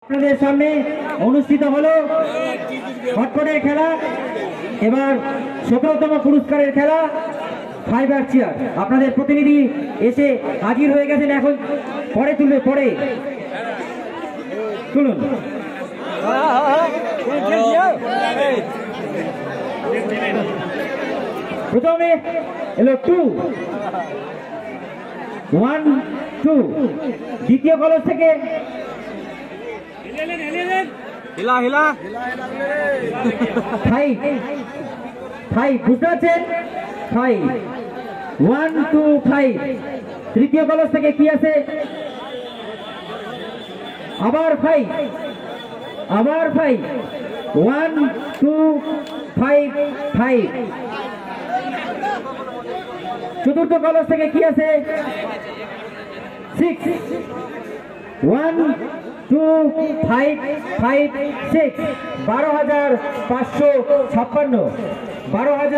আপনাদের সামনে অনুষ্ঠিত হলো হটপটের খেলা। এবার 17তম পুরস্কারের খেলা ফাইবার চেয়ার। আপনাদের প্রতিনিধি এসে হাজির হয়ে গেছেন, এখন পরে তুলবে, পরে তুলুন। প্রথমে এলো 2 1 2, দ্বিতীয় কলস থেকে হিলা হিলা 5 5, বুঝতে পারছেন? 5 1 2 5। তৃতীয় কলস থেকে কি আছে? আবার 5 1 2 5 5। চতুর্থ কলস থেকে কি আছে? 6 1 2 5 5 6। 12,556। 12,000।